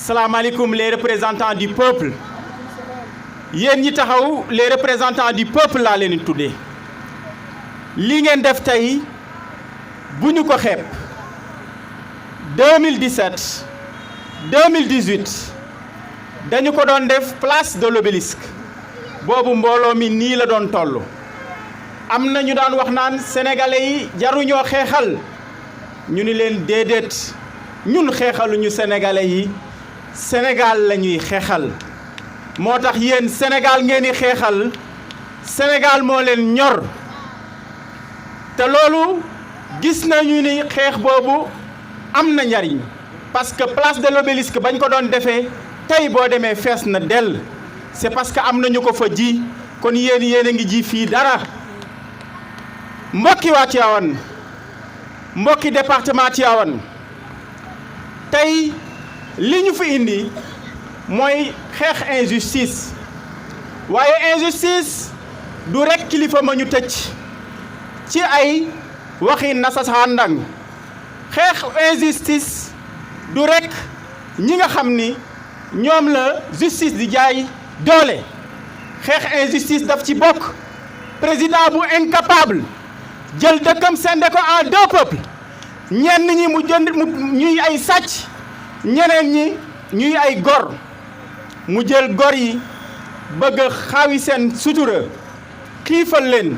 salaamaaleykum les représentants du peuple yéen ñi taxaw les représentants du peuple laa leen di tuddee li ngeen def tey bu ñu ko xeeb 2017 2018 dañu ko doon def place de l'Obélisque boobu mbooloo mi nii la doon toll am na ñu daan wax naan sénégalais yi jaruñoo xeexal ñu ni leen déedéet ñun xeexaluñu sénégalais yi Sénégal la ñuy xeexal moo tax yéen Sénégal ngeen di xeexal Sénégal moo leen ñor te loolu gis nañu ni xeex boobu am na njariñ parce que place de l'Obélisque bañ ko doon defee tey boo demee fees na dell c'est parce que am nañu ko fa ji kon yéen a ngi ji fii dara mbokki waa Tivaouane mbokki département Tivaouane tey li ñu fi indi mooy xeex injustice waaye injustice du rekk kilifa ma ñu tëj ci ay waxi nasaxaandang xeex injustice du rekk ñi nga xam ni ñoom la justice di jaay doole xeex injustice daf ci bokk président bu incapable jël dëkkam sende ko en deux peuples ñenn ñi mu ñuy ay sàcc ñeneen ñi ñuy ay gor mu jël gor yi bëgg a xaawi seen sutura xiifal leen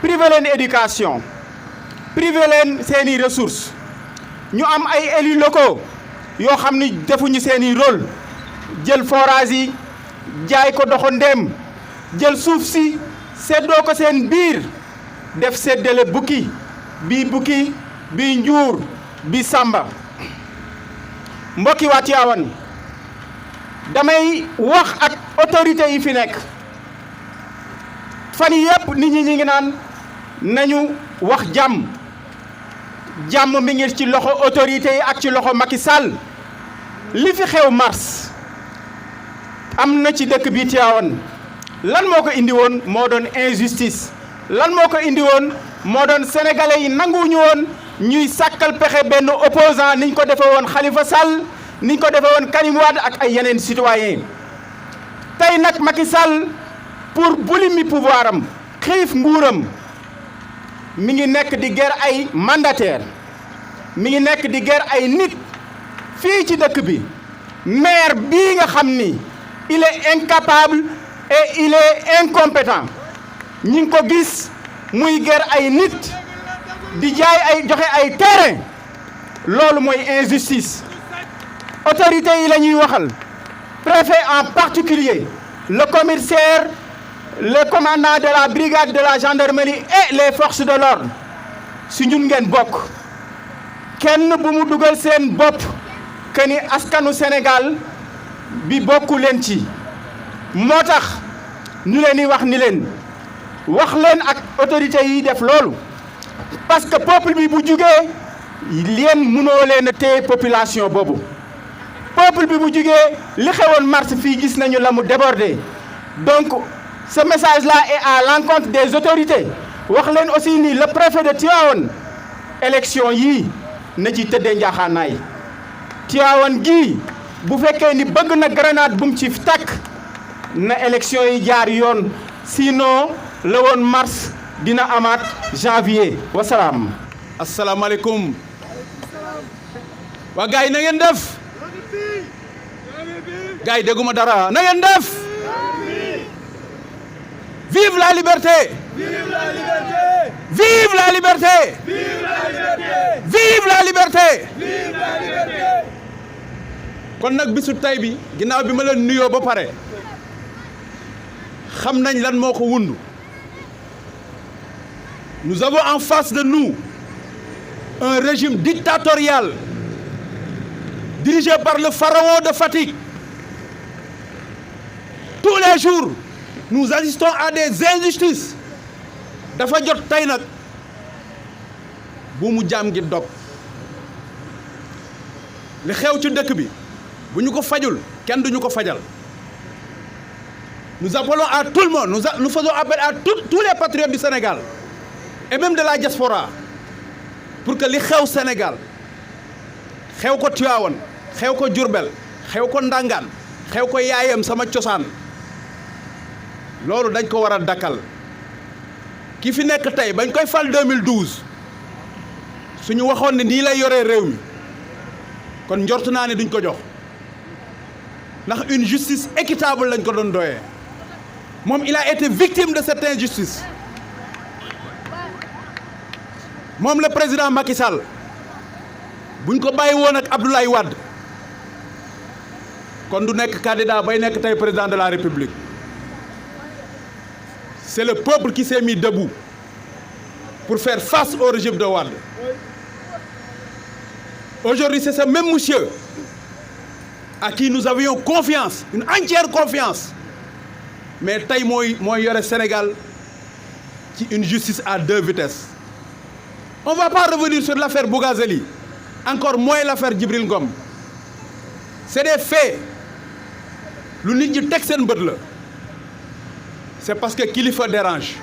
privé leen éducation privé leen seeni ressources ñu am ay élus locaux yoo xam ni defuñu seeni rôle jël forage yi jaay ko doxandéem jël suuf si seddoo ko seen biir def seddale bukki bii njuur bi sàmba mbokki waa Tivaouane damay wax ak autorité yi fi nekk fan yii yëpp nit ñi ngi naan nañu wax jàmm mi ngi ci loxo autorité yi ak ci loxo Macky Sall li fi xew mars am na ci dëkk bi Tivaouane lan moo ko indi woon moo doon injustice lan moo ko indi woon moo doon sénégalais yi nanguwuñu woon ñuy sàkkal pexe benn opposant niñ ko defee woon Khalifa Sall niñ ko defee woon Karim Wade ak ay yeneen citoyen tey nag Macky Sall pour bulimi pouvoir am xiif nguuram mi ngi nekk di ger ay mandataire mi ngi nekk di ger ay nit fii ci dëkk bi maire bii nga xam ni il est incapable et il est incompétent ñi ngi ko gis muy ger ay nit di jaay ay joxe ay terrain loolu mooy injustice autorité yi la ñuy waxal préfet en particulier le commissaire le commandant de la brigade de la gendarmerie et les forces de l'ordre si ñun ngeen bokk kenn bu mu dugal seen bopp que ni askanu Sénégal bi bokku leen ci moo tax ñu leen di wax ni leen wax leen ak autorité yi def loolu parce que peuple bi bu jugee yéen mënoo leen a téye population boobu peuple bi bu jugee li xewoon mars fii gis nañu la mu débordé donc ce message là est à l'encontre des autorités wax leen aussi ni le préfet de Tivaouane élection yii na ci tëddee njaaxaanaay Tivaouane gii bu fekkee ni bëgg na grenade bu mu ci tàkk na élection yi jaar yoon sinon la woon mars dina amaat janvier wasalaam. asalaamaaleykum waa gars yi na ngeen def gars yi dégguma dara na ngeen def vive la liberté vive la liberté vive la liberté vive la liberté vive la liberté kon nag bisu tay bi ginnaaw bi ma leen nuyoo ba pare xam nañ lan moo ko wundu nous avons en face de nous un régime dictatorial dirigé par le pharaon de Fatick. Tous les jours nous assistons à des injustices dafa jot tey nag bu mu jaam gi dog li xew ci dëkk bi bu ñu ko fajul kenn duñu ko fajal. Nous appelons à tout le monde nous faisons appel à tous les patriotes du Sénégal et même de la diaspora pour que li xew Sénégal xew ko Tivaouane xew ko Diourbel xew ko ndàngaan xew ko yaayam sama cosaan loolu dañ ko war a dakkal ki fi nekk tey bañ koy fal 2012 suñu waxoon ne nii lay yoree réew mi kon njort naa ne duñ ko jox ndax une justice équitable lañ ko doon doyee moom il a été victime de cette injustice moom le président Macky Sall buñ ko bàyyi woon ak Abdoulaye Wade kon du nekk candidat bay nekk tey président de la République c'est le peuple qui s'est mis debout pour faire face au régime de Wade. Aujourd'hui, c'est ce même monsieur à qui nous avions confiance, une entière confiance. Mais tey mooy yore Sénégal ci une justice à deux vitesses. On ne va pas revenir sur l'affaire Bougazelli, encore moins l'affaire Djibril Ngom. C'est des faits. Lu nit ñi teg seen bët la. C'est parce que Kilifeu dérange.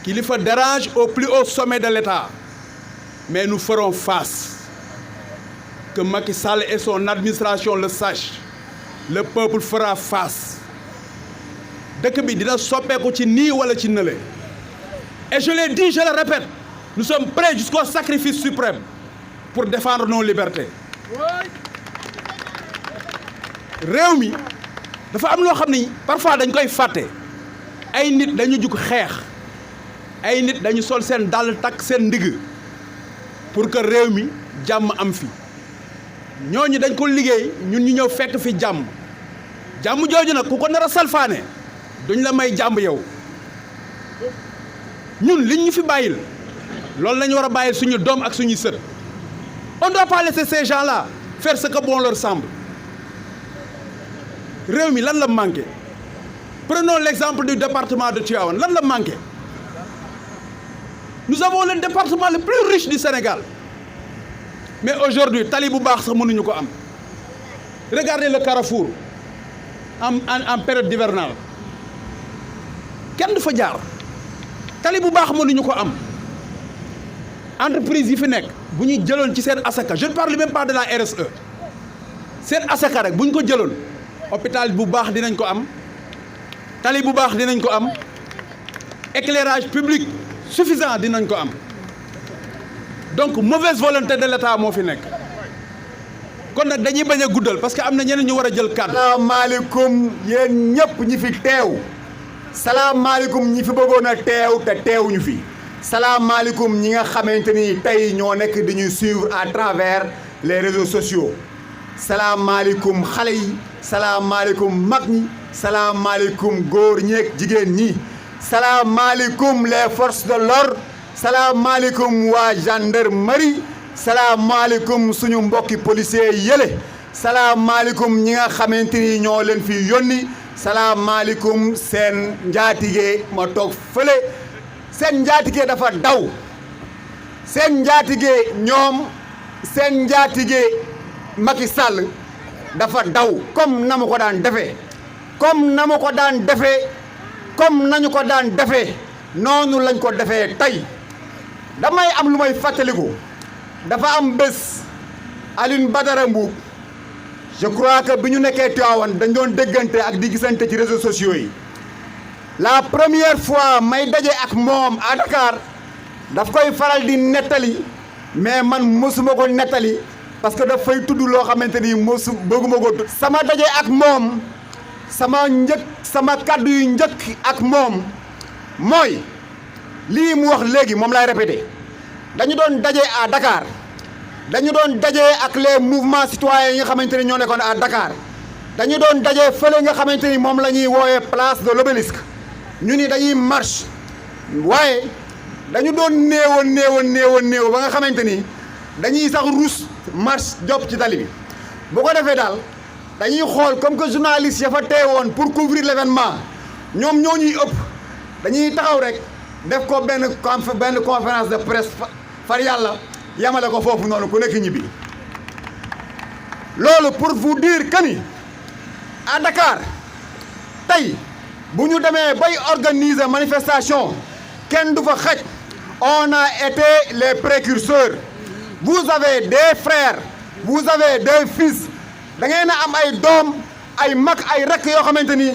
Kilifeu dérange au plus haut sommet de l'État. Mais nous ferons face. Que Macky Sall et son administration le sachent. Le peuple fera face. Dëkk bi dina soppeeku ci nii wala ci nële. Et je l'ai dit, je le répète, nous sommes prêts jusqu'au sacrifice suprême pour défendre nos libertés. Réew mi dafa am loo xam ni parfois dañ koy fàtte ay nit dañu jug xeex ay nit dañu sol seen dàll takk seen ndigg pour que réew mi jàmm am fi ñooñu dañ ko liggéey ñun ñu ñëw fekk fi jàmm jooju nag ku ko nar a salfaane duñ la may jàmm yow ñun liñ ñu fi bàyyil loolu la ñu war a bàyyil suñu doom ak suñuy sët on doit pas laisser ces gens-là faire ce que bon leur semble. réew mi lan la manqué prenons l'exemple du département de Tivaouane lan la manqué nous avons le département le plus riche du Sénégal mais aujourd'hui tali bu baax sax mënuñu ko am regardez le Carrefour en période d'hivernage kenn du fa jaar tali bu baax mënuñu ko am entreprise yi fi nekk bu ñu jëloon ci seen asaka je ne parle même pas de la RSE seen asaka rek bu ñu ko jëloon hôpital bu baax dinañ ko am tali bu baax dinañ ko am éclairage public suffisant dinañ ko am donc mauvaise volonté de l'État moo fi nekk kon nag dañuy bañ a guddal parce que am na ñeneen ñu war a jël kàddu. salaamaaleykum yéen ñëpp ñi fi teew salaamaaleykum ñi fi bëggoon a teew te teewuñu fi salaamaaleykum ñi nga xamante ni tey ñoo nekk di ñuy suivre à travers les réseaux sociaux salaamaaleykum xale yi. salaamaaleykum mag ñi salaamaaleykum góor ñeeg jigéen ñi salaamaaleykum les forces de l'ordre salaamaaleykum waa gendarmerie salaamaaleykum suñu mbokki policiers yële salaamaaleykum ñi nga xamante ni ñoo leen fi yónni salaamaaleykum seen njaatige ma toog fële seen njaatige dafa daw seen njaatige ñoom seen njaatige Macky Sall dafa daw comme na mu ko daan defee comme na mu ko daan defee comme nañu ko daan defee noonu lañ ko defee tey damay am lu may fàttaliku dafa am bés Alioune Badara Mboup je crois que bi ñu nekkee Tivaouane dañ doon déggante ak di gisante ci réseaux sociaux yi la première fois may daje ak moom à Dakar daf koy faral di nettali mais man mësuma ko nettali parce que daf fay tudd loo xamante ni mosu bëgguma ko tudd sama daje ak moom sama kàddu yu njëkk ak moom mooy lii mu wax léegi moom lay répété dañu doon daje à Dakar dañu doon daje ak les mouvements citoyens yi nga xamante ni ñoo nekkoon à Dakar dañu doon daje fële nga xamante ni moom la ñuy woowee place de l'Obélisque ñu ni dañuy marche waaye dañu doon néew ba nga xamante ni dañuy sax rus marche job ci tali bi bu ko defee daal dañuy xool comme que journaliste ya fa teewoon pour couvrir l'événement ñoom ñoo ñuy ëpp dañuy taxaw rek def ko benn conférence de presse far yàlla yamale ko foofu noonu ku nekk ñibbi loolu pour vous dire que ni à Dakar tey bu ñu demee bay organiser manifestation kenn du fa xaj on a été les précurseurs vous avez des frères vous avez des fils da ngeen a am ay doom ay mag ay rakk yoo xamante ni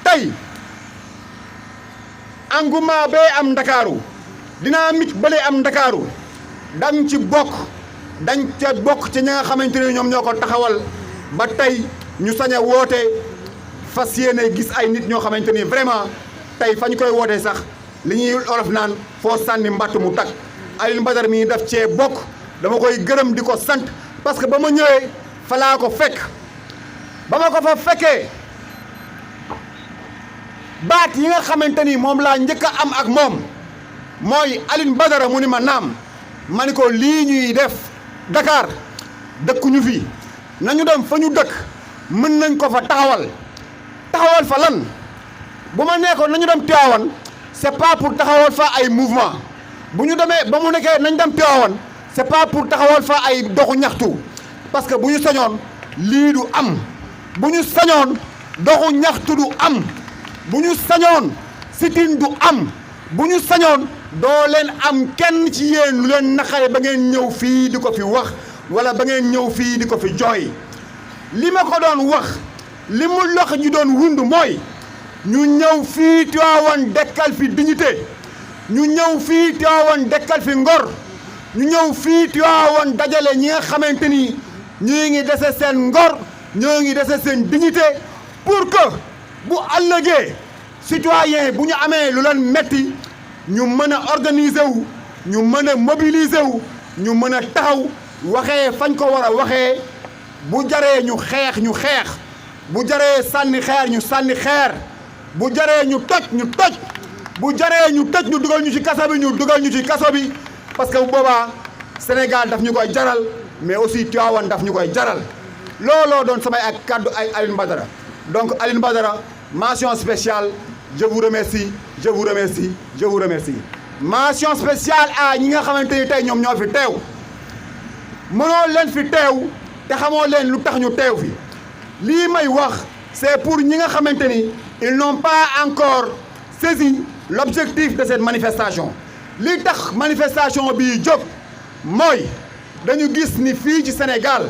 tey engouement bee am Ndakaaru dynamique bële am Ndakaaru dañ ci bokk ci ñi nga xamante ni ñoom ñoo ko taxawal ba tey ñu sañ a woote fas yéene gis ay nit ñoo xamante ni vraiment tey fa ñu koy wootee sax li ñuy olof naan foo sànni mbatt mu tag Alioune Badara mii daf cee bokk dama koy gërëm di ko sant parce que ba ma ñëwee fa laa ko fekk ba ma ko fa fekkee baat yi nga xamante ni moom laa njëkk a am ak moom mooy Alioune Badara mu ni ma naam ma ni ko lii ñuy def Dakar dëkkuñu fi nañu dem fa ñu dëkk mën nañ ko fa taxawal fa lan bu ma nekkoon nañu dem Tivaouane c'est pas pour taxawal fa ay mouvement bu ñu demee ba mu nekkee nañ dem Tivaouane c'est pas pour taxawal fa ay doxu ñaxtu parce que bu ñu sañoon lii du am bu ñu sañoon doxu ñaxtu du am bu ñu sañoon sit-in du am bu ñu sañoon doo leen am kenn ci yéen lu leen naqare ba ngeen ñëw fii di ko fi wax wala ba ngeen ñëw fii di ko fi jooy li ma ko doon wax li mu loxo ji doon wund mooy ñu ñëw fii Tivaouane dekkal fi dignité ñu ñëw fii Tivaouane dekkal fi ngor ñu ñëw fii Tivaouane dajale ñi nga xamante ni ñii ngi dese seen ngor ñoo ngi dese seen dignité pour que bu ëllëgee citoyen bu ñu amee lu leen metti ñu mën a organiser wu ñu mën a mobiliser wu ñu mën a taxaw waxee fañ ko war a waxee bu jaree ñu xeex bu jaree sànni xeer ñu sànni xeer bu jaree ñu toj bu jaree ñu tëj ñu dugal ñu ci kaso bi ñu dugal ñu ci kaso bi parce que bu boobaa Sénégal daf ñu koy jaral mais aussi Tivaouane daf ñu koy jaral looloo doon samay ak kàddu ay Alioune Badara donc Alioune Badara mention spéciale je vous remercie mention spéciale à ñi nga xamante ni tey ñoom ñoo fi teew mënoo leen fi teew te xamoo leen lu tax ñu teew fi lii may wax c'est pour ñi nga xamante ni ils n'ont pas encore saisi l'objectif de cette manifestation li tax manifestation bii jóg mooy dañu gis ni fii ci Sénégal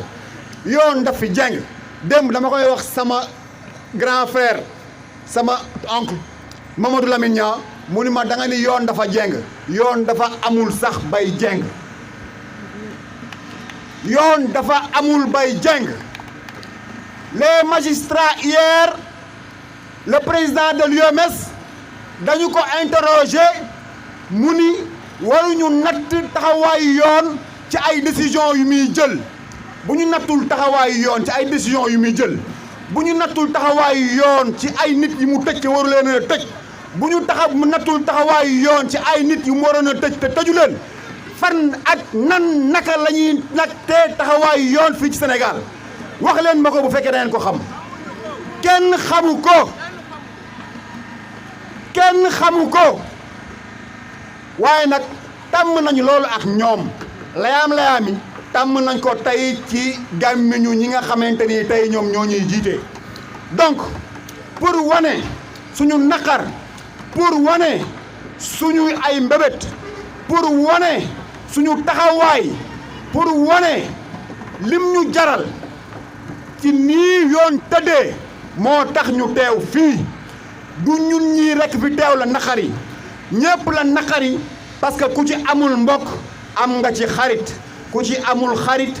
yoon daf fi jeng démb dama koy wax sama grand frère sama oncle Mamadou Lamine Niang mu ni ma da nga ni yoon dafa jeng yoon dafa amul sax bay jeng yoon dafa amul bay jeng les magistrats hier le président de l'UMS dañu ko interroger mu ni waruñu natt taxawaayu yoon ci ay décision yu muy jël bu ñu nattul taxawaayu yoon ci ay décision yu muy jël bu ñu nattul taxawaayu yoon ci ay nit yi mu tëj te waru leen a tëj bu ñu nattul taxawaayu yoon ci ay nit yu mu waroon a tëj te tëju leen fan ak nan naka la ñuy nattee taxawaayu yoon fii ci Sénégal wax leen ma ko bu fekkee da ngeen ko xam kenn xamu ko waaye nag tàmm nañu loolu ak ñoom layaam yi tàmm nañ ko tey ci gàmmiñu ñi nga xamante ni tey ñoom ñoo ñuy jiite donc pour wane suñu naqar pour wane suñu ay mbébét pour wane suñu taxawaay pour wane lim ñu jaral ci nii yoon tëddee moo tax ñu teew fii du ñun ñii rekk fi teew la naqari ñépp la naqari parce que ku ci amul mbokk am nga ci xarit ku ci amul xarit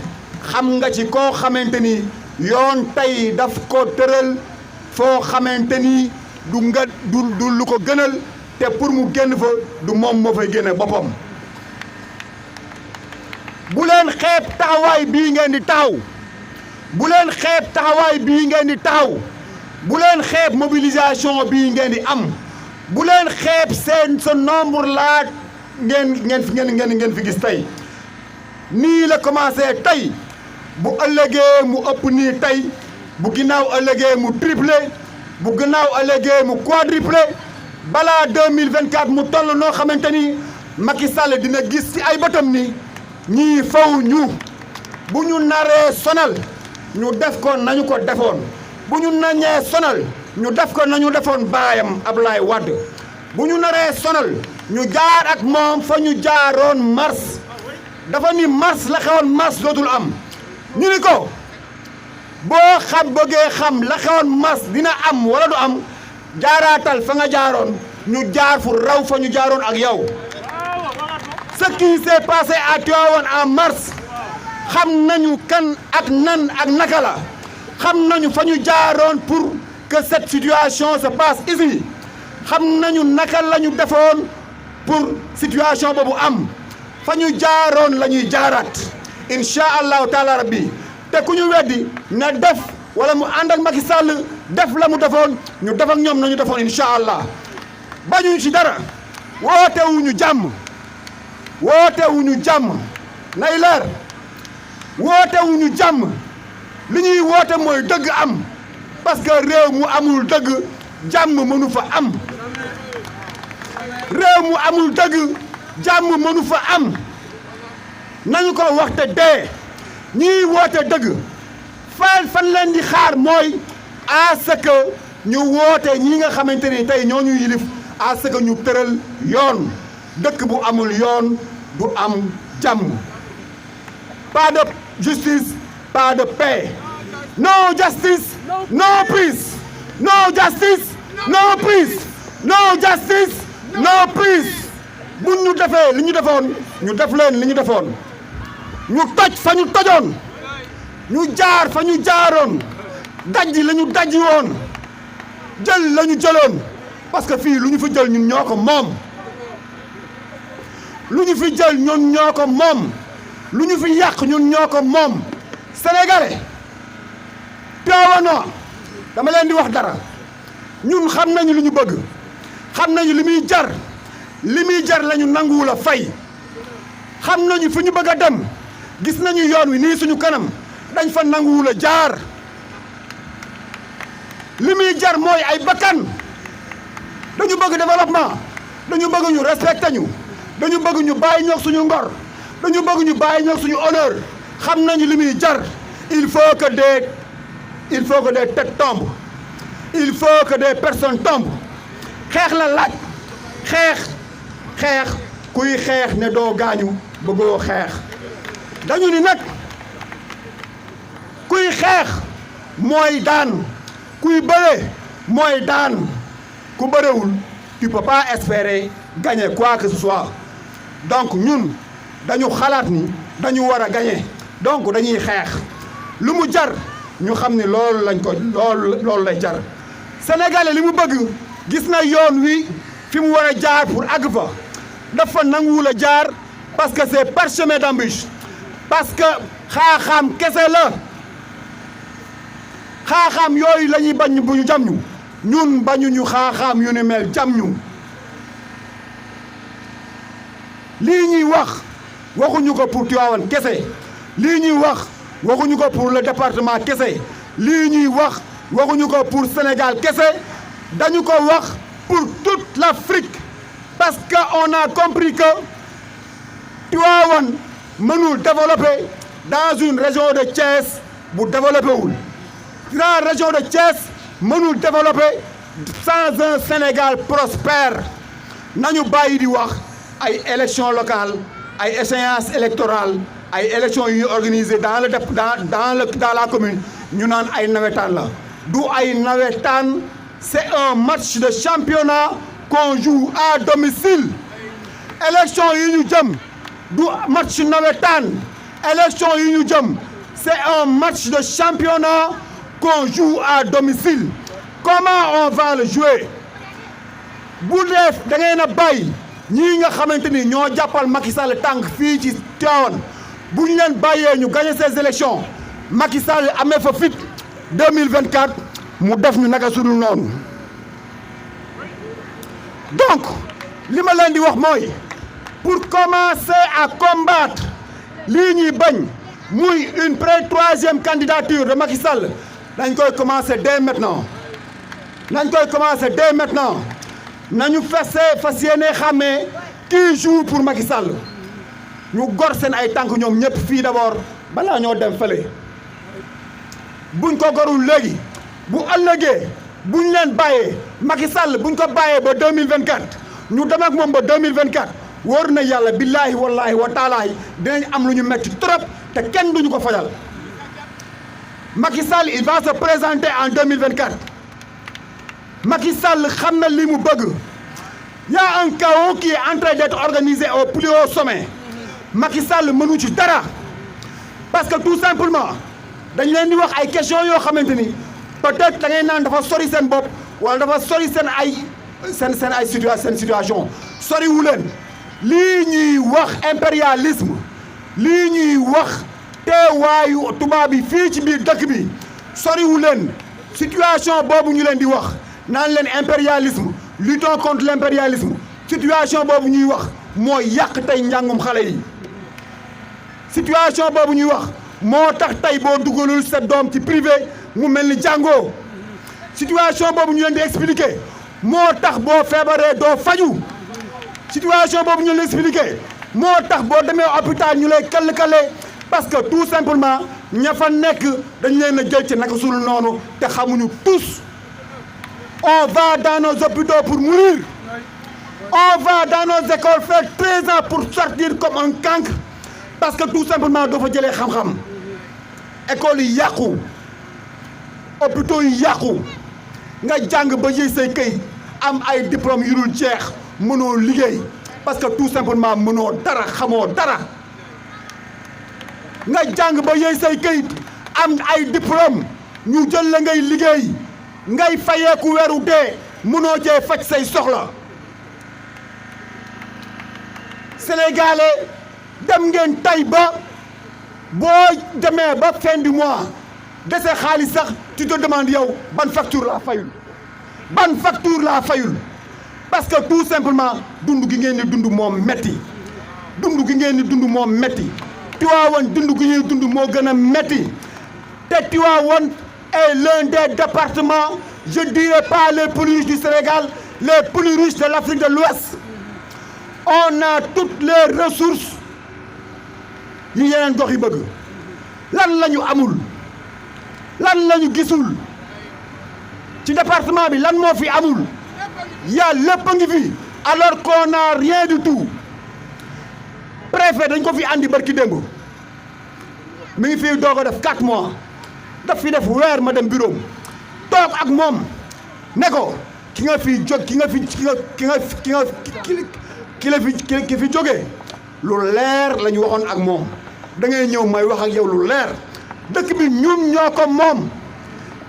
xam nga ci koo xamante ni yoon tey daf ko tëral foo xamante ni du lu ko gënal te pour mu génn fa du moom moo fay génne boppam bu leen xeeb taxawaay bii ngeen di taxaw bu leen xeeb taxawaay bii ngeen di taxaw bu leen xeeb mobilisation bii ngeen di am bu leen xeeb seen sa nombre laa ngeen fi gis tey nii la commencé tey bu ëllëgee mu ëpp nii tey bu ginnaaw ëllëgee mu triplé bu ginnaaw ëllëgee mu quadruplé balaa 2024 mu toll noo xamante ni Macky Sall dina gis ci ay bëtam ni ñii faw ñu bu ñu naree sonal ñu def ko nañu ko defoon bu ñu nañee sonal ñu def ko nañu defoon baayam Ablaye Wade bu ñu naree sonal ñu jaar ak moom fa ñu jaaroon mars dafa ni mars la xewoon mars dootul am ñu ni ko boo bëggee xam la xewoon mars dina am wala du am jaaraatal fa nga jaaroon ñu jaar fu raw fa ñu jaaroon ak yow. Ce qui s'est passé à Tivaouane en mars xam nañu kan ak nan ak naka la xam nañu fa ñu jaaroon pour que cette situation se passe ici xam nañu naka la ñu defoon pour situation boobu am fa ñu jaaroon la ñuy jaaraat incha allahu taala rabbi te ku ñu weddi na def wala mu ànd ak Macky Sall def la mu defoon ñu def ak ñoom nañu defoon incha allah bañuñu ci dara wootewuñu jàmm wootewuñu jàmm nay leer wootewuñu jàmm li ñuy woote mooy dëgg am parce que réew mu amul dëgg jàmm mënu fa am réew mu amul dëgg jàmm mënu fa am nañu ko waxte dee ñiy woote dëgg fan leen di xaar mooy à ce que ñu woote ñi nga xamante ni tey ñoo ñu yilif à ce que ñu tëral yoon dëkk bu amul yoon du am jàmm pas de justice pas de paix no justice no peace no justice no peace no justice no peace buñ ñu defee li ñu defoon ñu def leen li ñu defoon ñu toj fa ñu tojoon ñu jaar fa ñu jaaroon dajji la ñu dajji woon jël la ñu jëloon parce que fii lu ñu fi jël ñun ñoo ko moom lu ñu fi jël ñun ñoo ko moom lu ñu fi yàq ñun ñoo ko moom sénégalais Tivaouanois dama leen di wax dara ñun xam nañu li ñu bëgg xam nañu li muy jar la ñu nanguwul a fay xam nañu fi ñu bëgg a dem gis nañu yoon wi nii suñu kanam dañ fa nanguwul a jaar li muy jar mooy ay bakkan dañu bëgg développement dañu bëgg ñu respecté ñu dañu bëgg ñu bàyyi ñoog suñu ngor dañu bëgg ñu bàyyi ñoog suñu honneur xam nañu li muy jar il faut que des têtes tombent il faut que des personnes tombent xeex la laaj xeex kuy xeex ne doo gaañu bëggoo xeex dañu ni nag kuy xeex mooy daan kuy bëre mooy daan ku bërewul tu peux pas espérer gagner quoi que ce soit donc ñun dañu xalaat ni dañu war a gagner donc dañuy xeex lu mu jar ñu xam ni loolu lay jar sénégalais li mu bëgg gis na yoon wi fi mu war a jaar pour àgg fa dafa nanguwul a jaar parce que c'est parsemé d'embûches parce que xaaxaam kese la xaaxaam yooyu la ñuy bañ bu ñu jam ñu ñun bañuñu xaaxaam yu ni mel jam ñu lii ñuy wax waxuñu ko pour Tivaouane kese lii ñuy wax waxuñu ko pour le département kese lii ñuy wax waxuñu ko pour Sénégal kese dañu ko wax pour toute l'Afrique parce que on a compris que Tivaouane mënul développer dans une région de Thiès bu développé wul la région de Thiès mënul développer sans un Sénégal prospère nañu bàyyi di wax ay élections locales ay échéances électorales ay élections yu ñuy organisées dans la commune ñu naan ay nawetaan la du ay nawetaan c'est un match de championnat qu'on joue à domicile élection yi ñu jëm du match nawetaan élection yi ñu jëm c'est un match de championnat qu'on joue à domicile comment on va le jouer bu def da ngeen a bàyyi ñii nga xamante ni ñoo jàppal Macky Sall tànk fii ci Tivaouane bu ñu leen bàyyee ñu gagner ces élections Macky Sall amee fa fit 2024 mu def ñu naka sudul noonu donc li ma leen di wax mooy pour commencer à combattre lii ñuy bañ muy une troisième candidature de Macky Sall dañ koy commencer dès maintenant nañu fas yéene xàmmee qui joue pour Macky Sall ñu gor seen ay tànk ñoom ñëpp fii d'abord balaa ñoo dem fële buñ ko gorul léegi bu ëllëgee buñ leen bàyyee Macky Sall buñ ko bàyyee ba 2024 ñu dem ak moom ba 2024 wóor na yàlla billaahi wallaahi wa taalaahi dinañ am lu ñu metti trop te kenn duñu ko fajal Macky Sall il va se présenter en 2024 Macky Sall xam na li mu bëgg y a un chaos qui est en train d'être organisé au plus haut sommet Macky Sall mënu ci dara parce que tout simplement dañ leen di wax ay questions yoo xamante ni peut-être da ngay naan dafa sori seen bopp wala dafa sori seen ay situation sori wu leen lii ñuy wax impérialisme lii ñuy wax teewaayu tubaab bi fii ci biir dëkk bi sori wu leen situation boobu ñu leen di wax naan leen impérialisme luttons contre l'impérialisme situation boobu ñuy wax mooy yàq tey njàngum xale yi situation boobu ñuy wax moo tax tey boo dugalul sa doom ci privé mu mel ni jàngoo situation boobu ñu leen di expliquer moo tax boo feebaree doo faju situation boobu ñu leen di expliquer moo tax boo demee hôpital ñu lay kall-kale parce que tout simplement ña fa nekk dañ leen a jël ci naka sul noonu te xamuñu tous on va dans nos hôpitaux pour mourir on va dans nos écoles faire 13 ans pour sortir comme un cancre parce que tout simplement doo fa jëlee xam-xam école yi yàqu hôpitaux yi yàqu nga jàng ba yëy say këy am ay diplôme yu dul jeex mënoo liggéey parce que tout simplement mënoo dara xamoo dara nga jàng ba yëy say këyit am ay diplôme ñu jël la ngay liggéey ngay fayeeku weeru dee mënoo cee faj say soxla sénégalais dem ngeen tay ba boo demee ba fin du mois dese xaalis sax tu te demandes yow ban facture laa fayul parce que tout simplement dund gi ngeen di dund moom metti Tivaouane dund gi ñuy dund moo gën a metti te Tivaouane est l'un des départements je dirais pas les plus riches du Sénégal les plus riches de l'Afrique de l'Ouest on a toutes les ressources yi yeneen gox yi bëgg lan la ñu amul lan la ñu gisul ci département bi lan moo fi amul yaa lépp a ngi fi alors qu'on n'a rien du tout préfet dañ ko fi andi barki démb mi ngi fi doog a def 4 mois daf fi def weer ma dem bureau toog ak moom ne ko ki fi jógee lu leer la ñu waxoon ak moom da ngay ñëw may wax ak yow lu leer dëkk bi ñun ñoo ko moom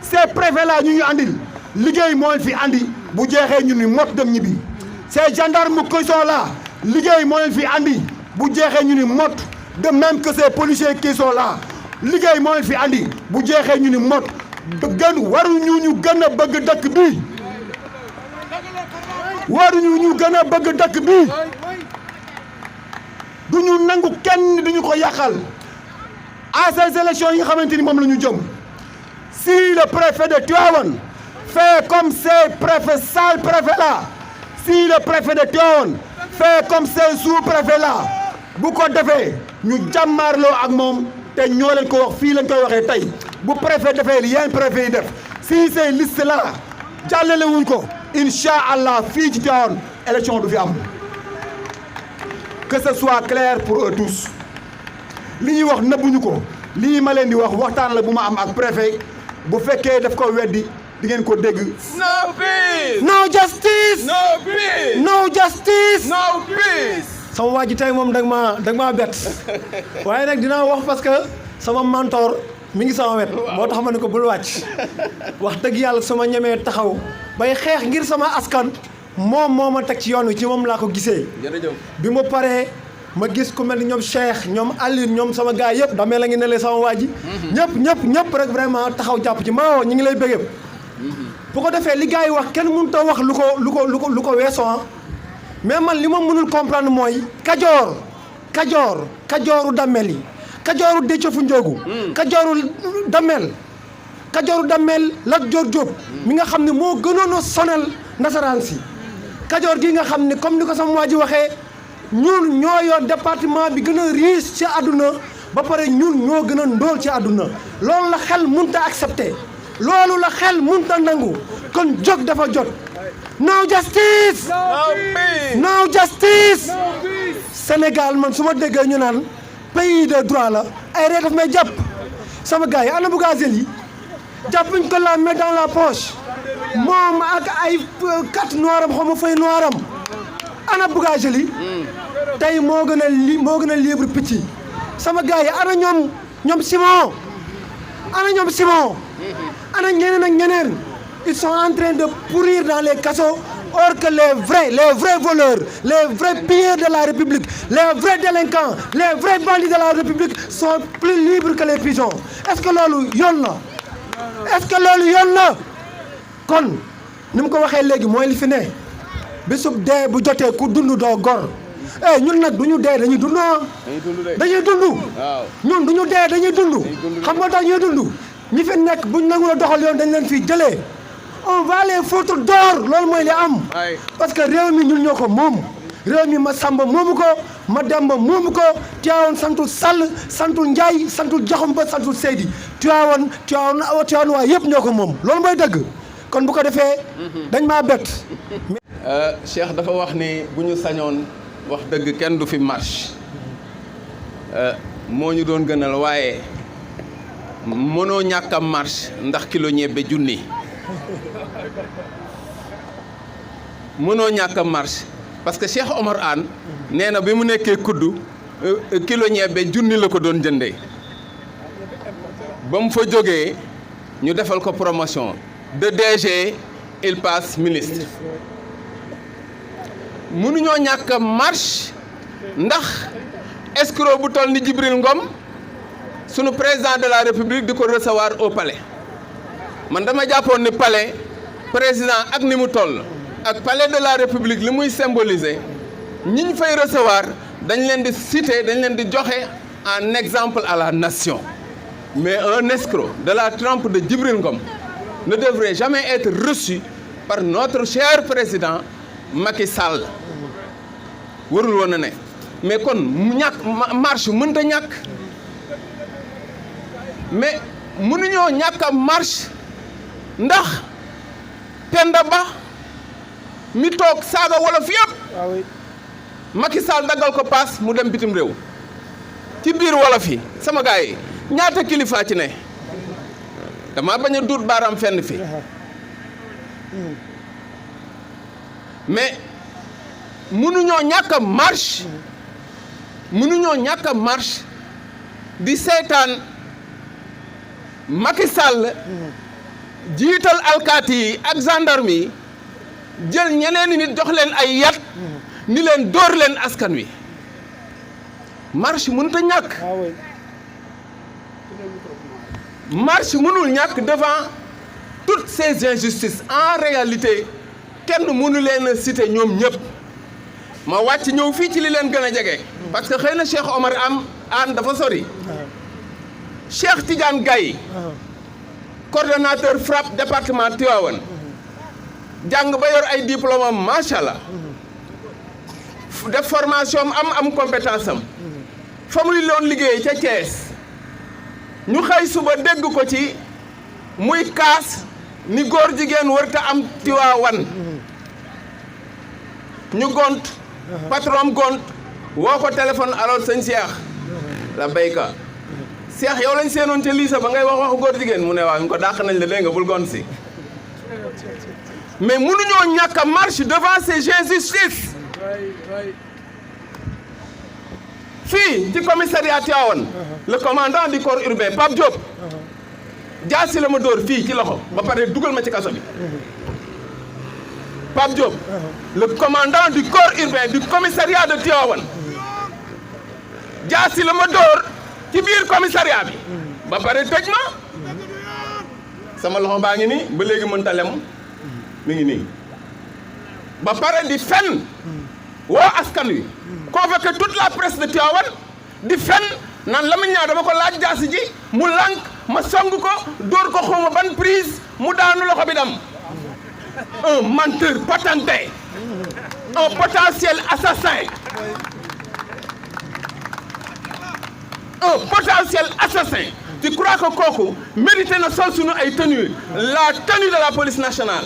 ces préfets là ñu andil liggéey moo leen fi andi bu jeexee ñu ni mot dem ñibbi ces gendarmes qui sont là liggéey moo leen fi andi bu jeexee ñu ni mot de même que ces policiers qui sont là liggéey moo leen fi andi bu jeexee ñu ni mot waruñu ñu gën a bëgg dëkk bi du ñu nangu kenn duñu ko yàqal à ces élections yi nga xamante ni moom la ñu jëm si le préfet de Tivaouane fait comme ces préfets sales préfets là si le préfet de Tivaouane fait comme ces sous-préfets là bu ko defee ñu jàmmaarloo ak moom te ñoo leen ko wax fii lañ koy waxee tey bu préfet defee li yenn préfet yi def si ces listes là jàllale wuñ ko incha allah fii ci Tivaouane élection du fi am que ce soit clair pour eux tous li ñuy wax nëbbuñu ko lii ma leen di wax waxtaan la bu ma am ak préfet bu fekkee daf ko weddi di ngeen ko dégg. No peace. No justice. No peace. No justice. No peace. sama waa ji tey moom da nga maa bett waaye nag dinaa wax parce que sama mentor mi ngi sama wet moo tax ma ne ko bul wàcc wax dëgg yàlla sama ñemee taxaw bay xeex ngir sama askan moom moo ma teg ci yoon wi ci moom laa ko gisee. jërëjëf bi ma paree ma gis ku mel ni ñoom Cheikh ñoom Aline ñoom sama gars yëpp damee la ngi ne lee sama waa ji ñëpp rek vraiment taxaw jàpp ci maa ñu ngi lay bëggee bu ko defee li gars yi wax kenn mënut a wax lu ko weesoo mais man li ma mënul comprendre mooy kajooru dammel yi kajooru Déthié Fu Njoogu kajooru dammel Lat Joor Jóob mi nga xam ne moo gënoon a sonal nasaraan si kajoor gi nga xam ne comme ni ko sama waa ji waxee ñun ñoo yor département bi gën a riche ci àdduna ba pare ñun ñoo gën a ndóol ci àdduna loolu la xel mënut a accepté loolu la xel mënut a nangu kon jóg dafa jot. No justice. No justice. Sénégal man su ma déggee ñu naan pays de droit la ay ree daf may jàpp sama gars yi ana Bougazelli jàppuñ ko la main dans la poche moom ak ay carte noire am xaw ma feuille noire am ana Bougazelli tey moo gën a libre picc yi sama gars yi ana ñoom Simon ana ñeneen ak ñeneen ils sont en train de pourrir dans les cassos or que les vrais voleurs les vrais pilleurs de la République les vrais délinquants les vrais bandits de la République sont plus libres que les pigeons est-ce que loolu yoon la kon ni mu ko waxee léegi mooy li fi ne bésub dee bu jotee ku dund doo gor ñun nag du ñu dee dañuy dund ñun du ñu dee dañuy dund xam nga tax ñuy dund ñi fi nekk buñ nangu la doxal yoon dañ leen fii jëlee on va les foutre dehors loolu mooy li am parce que réew mi ñun ñoo ko moom réew mi ma Samba moomu ko ma Demba moomu ko Tivaouane santul Sall santul Ndiaye santul Diakhoumpa santul Seydi Tivaouane waa yëpp ñoo ko moom loolu mooy dëgg kon bu ko defee dañ maa bett Cheikh dafa wax ni bu ñu sañoon wax dëgg kenn du fi marche moo ñu doon gënal waaye mënoo ñàkk a marche ndax kilo ñebbe junni mënoo ñàkk a marche parce que Cheikh Omar Anne nee na bi mu nekkee kuddu kilo ñebbe junni la ko doon jëndee ba mu fa jógee ñu defal ko promotion de DG il passe ministre mënuñoo ñàkk a marche ndax escroc bu toll ni Djibril Ngom sunu président de la République di ko recevoir au palais man dama jàppoon ni palais président ak ni mu toll ak palais de la République li muy symboliser ñi ñu fay recevoir dañ leen di citer dañ leen di joxe en exemple à la nation mais un escroc de la trempe de Djibril Ngom ne devrait jamais être reçu par notre cher président Macky Sall warul woon na ne mais kon mu ñàkk marche mënta ñàkk mais mënuñoo ñàkk a marche ndax Penda Ba mi toog saaga wolof yëpp Macky Sall daggal ko paas mu dem bitim réew ci biir wolof yi sama gars yi ñaata kilifa ci ne dama bañ a duut baaraam fenn fi mais mënuñoo ñàkk a marche di seetaan Macky Sall jiital alkaati yi ak gendarme yi jël ñeneen nit jox leen ay yat ni leen dóor leen askan wi marche mënut a ñàkk marche mënul ñàkk devant toutes ces injustices en réalité kenn mënu leen a citer ñoom ñëpp ma wàcc ñëw fii ci li leen gën a jege parce que xëy na Cheikh Omar Anne dafa sori Cheikh Tidiane Gaye coordonnateur FRAPP département Tivaouane jàng ba yor ay diplôme am macha allah def formation am compétence am fa muy loon liggéey ca Thiès ñu xëy suba dégg ko ci muy kaas ni góor jigéen warta am Tivaouane ñu gont patron gont woo ko téléphone alors sëñ Cheikh la béyka Cheikh yow lañ seenoon ca lycée ba ngay wax waxu góor jigéen mu ne waaw ñu ko dàq nañ la dégg nga bul gont si mais mënuñoo ñàkk a marche devant ces injustices fii ci commissariat Tivaouane le commandant du corps urbain Pape Diop jaasi la ma dóor fii ci loxo ba pare dugal ma ci kaso bi Pape Diop le commandant du corps urbain du commissariat de Tivaouane jaasi la ma dóor ci biir commissariat bi ba pare tëj ma sama loxo baa ngi nii ba léegi mënta lemu mi ngi nii ba pare di fen woo askan wi convoqué toute la presse de Tivaouane di fen naan la mu ñaaw dama ko laaj jaasi ji mu lànk ma song ko dóor ko xawma ban prise mu daanu loxo bi dam un menteur patenté un potentiel assassin tu crois que kooku mérité na sol suñu ay tenue la tenue de la police nationale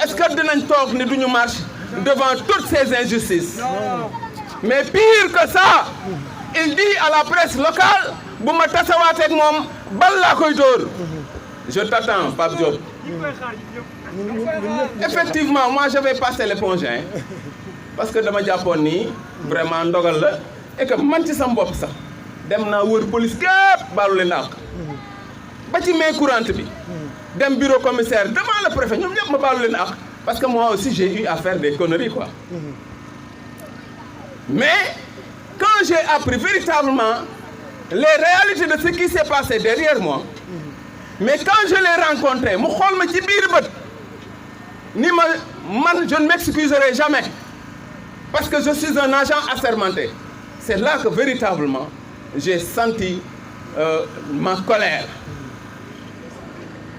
est-ce que dinañ toog ni duñu marche devant toutes ces injustices mais pire que ça il dit à la presse locale bu ma tasawaateeg moom bal laa koy dóor. Je t'attends, Pape Diop. Effectivement, moi je vais passer l'éponge, hein, parce que dama jàppoon ni vraiment ndogal la et que man ci sama bopp sax dem naa wër police gépp baalu leen àq ba ci main courante bi dem bureau commissaire devant le préfet ñoom ñëpp ma baalu leen àq parce que moi aussi j'ai eu à faire des conneries quoi. Mais quand j'ai appris véritablement les réalités de ce qui s'est passé derrière moi, mais quand je l'ai rencontré mu xool ma ci biir bët ni man je ne m'excuserai jamais parce que je suis un agent assermenté. C'est là que véritablement j'ai senti ma colère.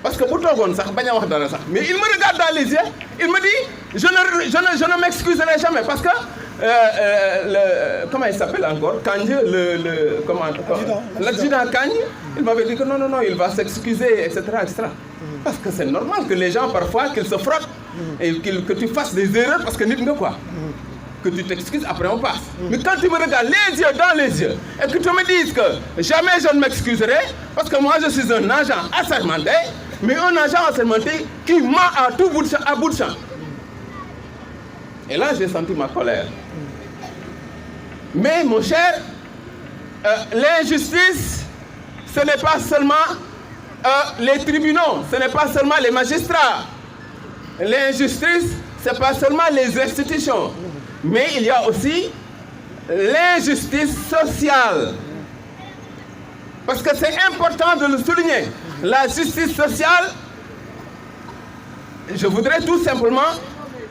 Parce que bu toogoon sax bañ a wax dara sax mais il me regarde dans les yeux, il me dit je ne m'excuserai jamais parce que comment il s'appelle encore, Kandji, l'adjudant Kandji, il m'avait dit que non, il va s'excuser, etc., etc. Parce que c'est normal que les gens, parfois, qu'ils se frottent et que tu fasses des erreurs parce que nit nga quoi. Que tu t'excuses, après on passe. Mais quand tu me regardes les yeux dans les yeux et que tu me dises que jamais je ne m'excuserai parce que moi je suis un agent assermenté, mais un agent assermenté qui ment à bout de champ. Et là, j'ai senti ma colère. Mais mon cher, l'injustice, ce n'est pas seulement les tribunaux, ce n'est pas seulement les magistrats. L'injustice, ce n'est pas seulement les institutions, mais il y a aussi l'injustice sociale. Parce que c'est important de le souligner. La justice sociale, je voudrais tout simplement,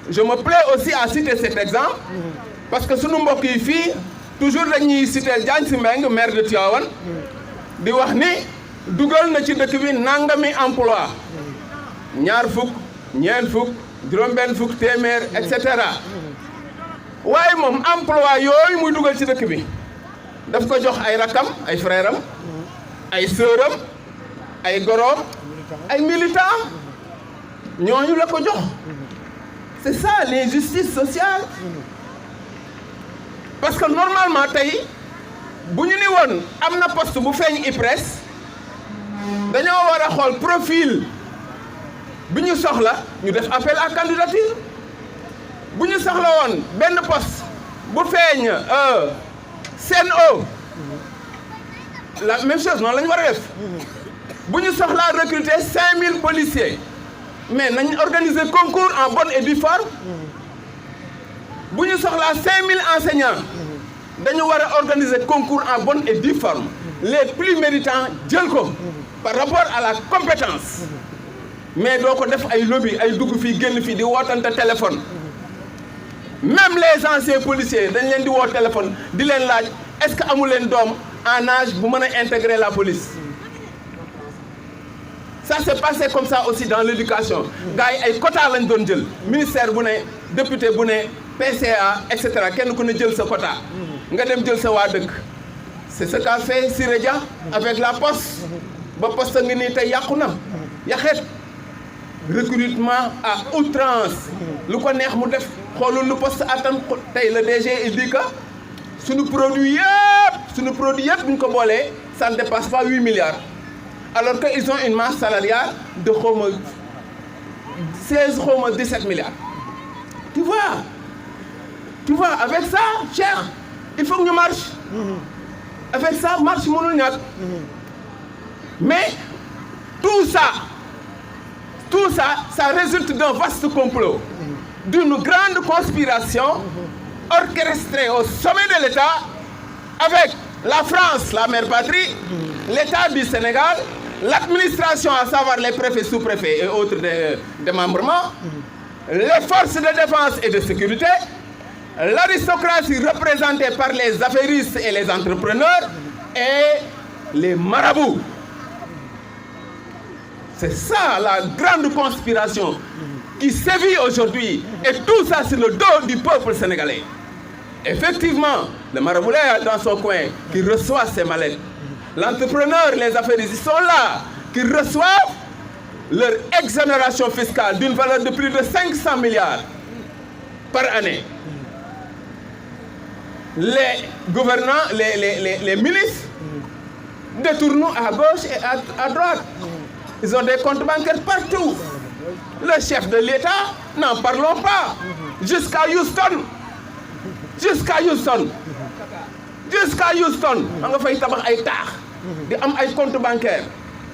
je me plais aussi à citer cet exemple, parce que sunu mbokk yi fii toujours dañuy citer Diagne Sy Mbengue, maire de Tivaouane, di wax ni dugal na ci dëkk bi nangami emploi, ñaar fukk, ñeent fukk, juróom-benn fukk, téeméer, et cetera. waaye moom emploi yooyu muy dugal ci dëkk bi daf ko jox ay rakam, ay frèram, ay sœuram, ay goroom, ay militant, ñooñu la ko jox. C'est ça l'injustice sociale. Parce que normalement tey bu ñu ni woon am na poste bu feeñ IPRES dañoo war a xool profil bi ñu soxla ñu def appel à candidature. bu ñu soxla woon benn poste bu feeñ CNO la même chose noonu la ñu war a def. bu ñu soxlaa recruter 5000 policiers mais nañ organiser concours en bonne et due forme. bu ñu soxlaa 5000 enseignants dañu war a organiser concours en bonne et due forme. Les plus méritants jël ko par rapport à la compétence. mais doo ko def ay lobby ay dugg fii génn fii di wootante téléphone. Même les anciens policiers dañ leen di woo téléphone di leen laaj est-ce que amu leen doom en âge bu mën a intégrer la police. Ça s'est passé comme ça aussi dans l'éducation. gars yi ay quota lañ doon jël ministère bu ne député bu ne PCA et cetera kenn ku ne jël sa quota nga dem jël sa waa dëkk. C'est ce qu'a fait Siré Dia avec la poste ba poste ngi nii tey yàqu na yaxeet. Recrutement à outrance lu ko neex mu def xoolul lu poste attan tey le DG il dit que suñu produit yëpp bu ñu ko boolee ça ne dépasse pas 8 milliards alors que ils ont une masse salariale de xawma 16 xawma 17 milliards. Tu vois avec ça cher il faut que ñu marche. Avec ça marche mënul ñàkk. Mais tout ça résulte d'un vaste complot, d'une grande conspiration orchestrée au sommet de l'État avec la France, la mère patrie, l'État du Sénégal, l'administration, à savoir les préfets, sous-préfets et autres démembrements, les forces de défense et de sécurité, l'aristocratie représentée par les affairistes et les entrepreneurs et les marabouts. C'est ça la grande conspiration qui sévit aujourd'hui. Et tout ça c'est le dos du peuple sénégalais. Effectivement, le marabout est dans son coin qui reçoit ses mallettes. L'entrepreneur, les affairistes, ils sont là, qui reçoivent leur exonération fiscale d'une valeur de plus de 500 milliards par année. Les gouvernants, les ministres, détournent à gauche et à droite. Ils ont des comptes bancaires partout. Le chef de l'État, n'en parlons pas. Jusqu'à Houston. Jusqu'à Houston. Jusqu'à Houston. On va faire tabax ay taax. Di am ay comptes bancaires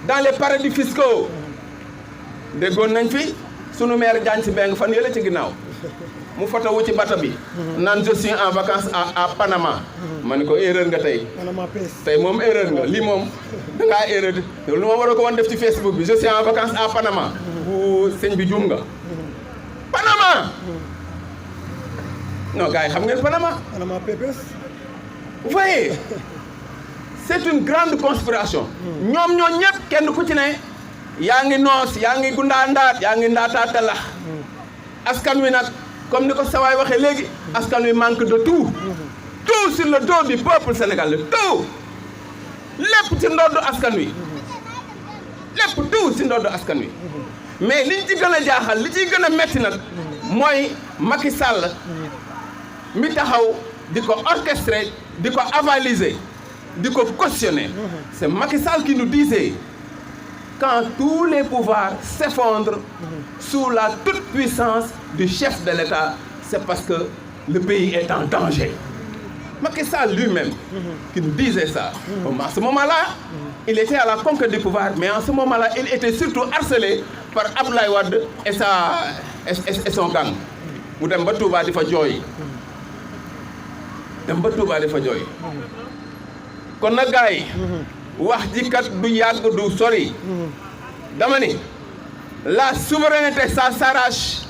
dans les paradis fiscaux. Déggoon nañ fi sunu maire Diagne Sy Mbengue fan yële ci ginnaaw. mu photo wu ci bato bi naan je suis en vacances à Panama ma ne ko erreur nga tey moom erreur nga lii moom dangaa erreur lu ma war a ko woon def ci Facebook bi je suis en vacances à Panama bu sëñ bi juum nga Panama non gars yi xam ngeen Panama vous voyez c'est une grande conspiration ñoom ñoo ñëpp kenn ku ci ne yaa ngi noos yaa ngi gundaandaat yaa ngi ndaataatalax askan wi nag comme ni ko sawaay waxee léegi askan wi manque de tout tout sur le dos du peuple sénégalais tout lépp ci ndoddu askan wi lépp tout ci ndoddu askan wi mais liñ ci gën a jaaxal li ciy gën a metti nag mooy Macky Sall mi taxaw di ko orchestrer di ko avaliser di ko cautionner c'est Macky Sall qui nous disait quand tous les pouvoirs s'effondrent sous la toute-puissance du chef de l'État, c'est parce que le pays est en danger. Macky Sall lui-même qui nous disait ça. À ce moment-là, il était à la conquête du pouvoir, mais en ce moment-là, il était surtout harcelé par Abdoulaye Wade et son gang. Mu dem ba Touba di fa jooy. Kon nag gars yi wax ji kat du yàgg du sori dama ni la souveraineté ça s'arrache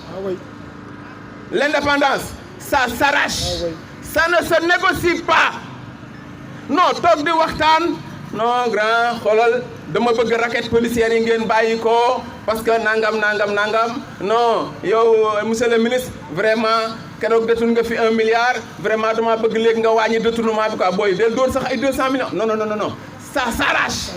l'indépendance ça s'arrache ça ne se négocie pas non toog di waxtaan non grand xoolal dama bëgg raquette policière yi ngeen bàyyi ko parce que nangam non yow monsieur le ministre vraiment keroog détourné nga fi 1 milliard vraiment dama bëgg léegi nga wàññi détournement bi quoi booy del dóor sax ay 200 millions non ça s'arrache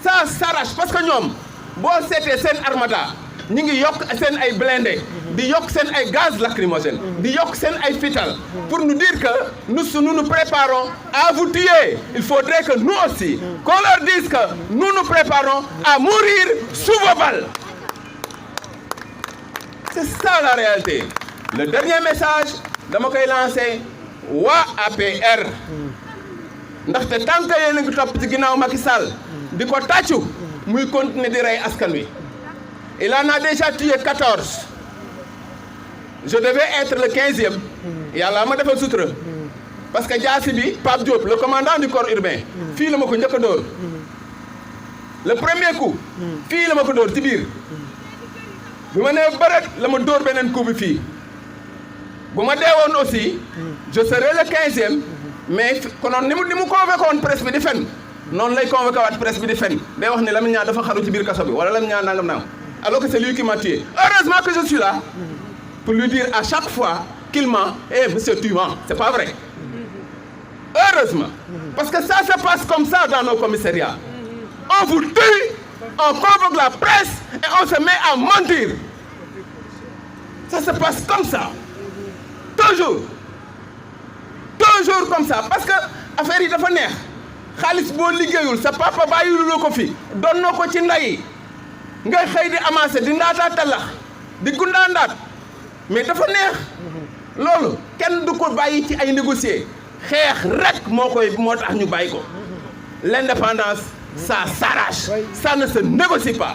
ça s'arrache parce que ñoom boo seetee seen armada ñi ngi yokk seen ay blindé di yokk seen ay gaz lacrymogène di yokk seen ay fital pour nous dire que nous préparons à vous tuer. Il faudrait que nous aussi qu'on leur dise que nous préparons à mourir sous vos balles. C'est ça la réalité. Le dernier message dama koy lancer waa APR ndaxte tant que yéen a ngi topp ci ginnaaw Macky Sall di ko tàccu muy continuer di rey askan wi. Il en a déjà tué 14. Je devais être le 15e. Yàlla ma defal sutura. Parce que jaasi bi Pape Diop le commandant du corps urbain fii la ma ko njëkk a dóor. Le premier coup fii la ma ko dóor ci biir. bu ma nee bëreet la ma dóor beneen coup bi fii. bu ma deewoon aussi je serai le 15e mais konoon ni mu convoqué woon presse bi di fen noonu lay convoqué waat presse bi di fen day wax ne Lamine Niang dafa xaru ci biir kaso bi wala Lamine Niang nangam alors que c'est lui qui m'a tué. Heureusement que je suis là pour lui dire à chaque fois qu'il ment, monsieur tu mens, c'est pas vrai. Heureusement, parce que ça se passe comme ça dans nos commissariats. On vous tue, on convoque la presse et on se met à mentir. Ça se passe comme ça. Toujours comme ça parce que affaire yi dafa neex xaalis boo liggéeyul sa papa bàyyilu la ko fi doon na ko ci ndey ngay xëy di amassé di ndaataa talax di gundaandaat mais dafa neex loolu kenn du ko bàyyi ci ay négocier xeex rek moo tax ñu bàyyi ko l'indépendance ça s'arrache ça ne se négocie pas